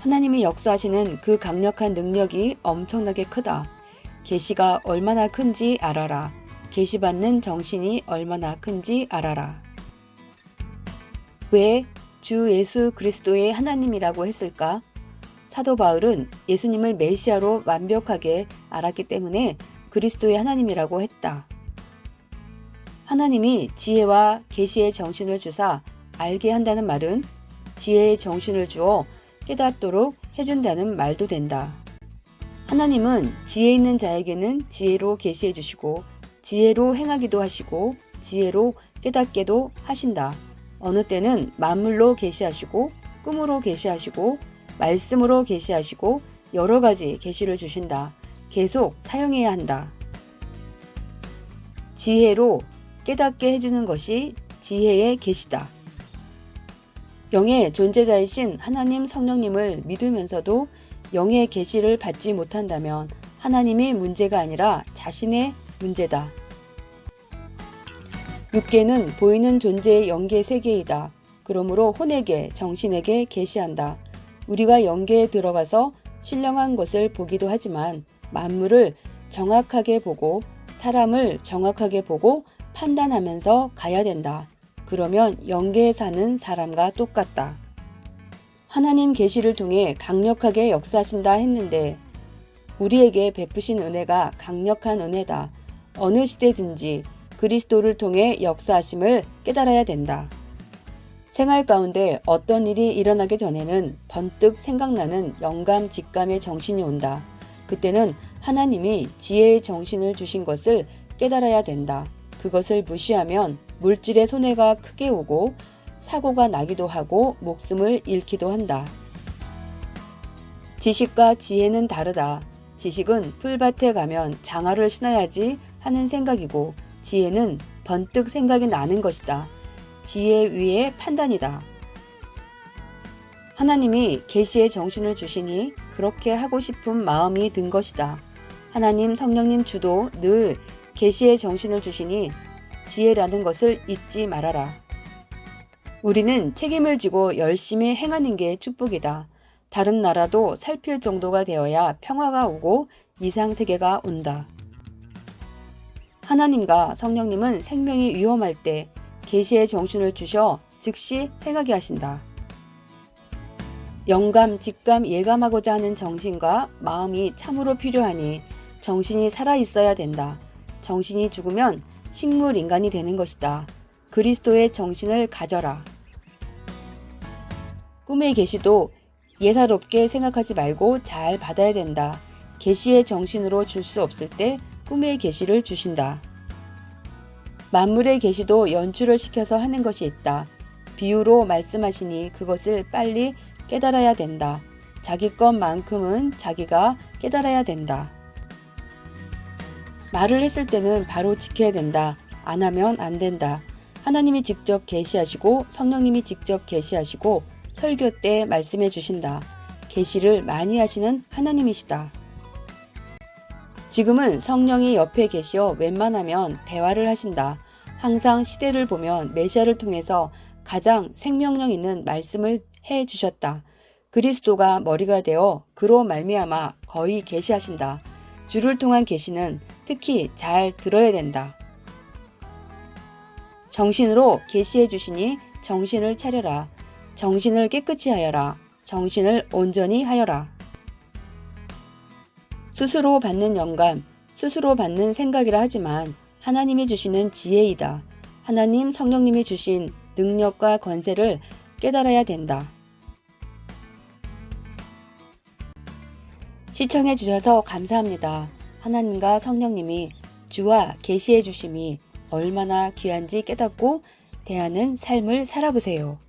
하나님이 역사하시는 그 강력한 능력이 엄청나게 크다. 계시가 얼마나 큰지 알아라. 계시받는 정신이 얼마나 큰지 알아라. 왜 주 예수 그리스도의 하나님이라고 했을까? 사도 바울은 예수님을 메시아로 완벽하게 알았기 때문에 그리스도의 하나님이라고 했다. 하나님이 지혜와 계시의 정신을 주사 알게 한다는 말은 지혜의 정신을 주어 깨닫도록 해준다는 말도 된다. 하나님은 지혜 있는 자에게는 지혜로 계시해 주시고 지혜로 행하기도 하시고 지혜로 깨닫게도 하신다. 어느 때는 만물로 계시하시고 꿈으로 계시하시고 말씀으로 계시하시고 여러 가지 계시를 주신다. 계속 사용해야 한다. 지혜로 깨닫게 해주는 것이 지혜의 계시다. 영의 존재자이신 하나님 성령님을 믿으면서도 영의 계시를 받지 못한다면 하나님의 문제가 아니라 자신의 문제다. 육계는 보이는 존재의 영계 세계이다. 그러므로 혼에게 정신에게 계시한다. 우리가 영계에 들어가서 신령한 것을 보기도 하지만 만물을 정확하게 보고 사람을 정확하게 보고 판단하면서 가야 된다. 그러면 영계에 사는 사람과 똑같다. 하나님 계시를 통해 강력하게 역사하신다 했는데 우리에게 베푸신 은혜가 강력한 은혜다. 어느 시대든지 그리스도를 통해 역사하심을 깨달아야 된다. 생활 가운데 어떤 일이 일어나기 전에는 번뜩 생각나는 영감 직감의 정신이 온다. 그때는 하나님이 지혜의 정신을 주신 것을 깨달아야 된다. 그것을 무시하면 물질의 손해가 크게 오고 사고가 나기도 하고 목숨을 잃기도 한다. 지식과 지혜는 다르다. 지식은 풀밭에 가면 장화를 신어야지 하는 생각이고 지혜는 번뜩 생각이 나는 것이다. 지혜 위에 판단이다. 하나님이 계시의 정신을 주시니 그렇게 하고 싶은 마음이 든 것이다. 하나님 성령님 주도 늘 계시의 정신을 주시니 지혜라는 것을 잊지 말아라. 우리는 책임을 지고 열심히 행하는 게 축복이다. 다른 나라도 살필 정도가 되어야 평화가 오고 이상세계가 온다. 하나님과 성령님은 생명이 위험할 때 계시의 정신을 주셔 즉시 행하게 하신다. 영감, 직감, 예감하고자 하는 정신과 마음이 참으로 필요하니 정신이 살아있어야 된다. 정신이 죽으면 식물 인간이 되는 것이다. 그리스도의 정신을 가져라. 꿈의 계시도 예사롭게 생각하지 말고 잘 받아야 된다. 계시의 정신으로 줄 수 없을 때 꿈의 계시를 주신다. 만물의 계시도 연출을 시켜서 하는 것이 있다. 비유로 말씀하시니 그것을 빨리 깨달아야 된다. 자기 것만큼은 자기가 깨달아야 된다. 말을 했을 때는 바로 지켜야 된다. 안 하면 안 된다. 하나님이 직접 계시하시고 성령님이 직접 계시하시고 설교 때 말씀해 주신다. 계시를 많이 하시는 하나님이시다. 지금은 성령이 옆에 계시어 웬만하면 대화를 하신다. 항상 시대를 보면 메시아를 통해서 가장 생명력 있는 말씀을 해 주셨다. 그리스도가 머리가 되어 그로 말미암아 거의 계시하신다. 주를 통한 계시는 특히 잘 들어야 된다. 정신으로 계시해 주시니 정신을 차려라. 정신을 깨끗이 하여라. 정신을 온전히 하여라. 스스로 받는 영감, 스스로 받는 생각이라 하지만 하나님이 주시는 지혜이다. 하나님 성령님이 주신 능력과 권세를 깨달아야 된다. 시청해 주셔서 감사합니다. 하나님과 성령님이 주와 계시해 주심이 얼마나 귀한지 깨닫고 대하는 삶을 살아보세요.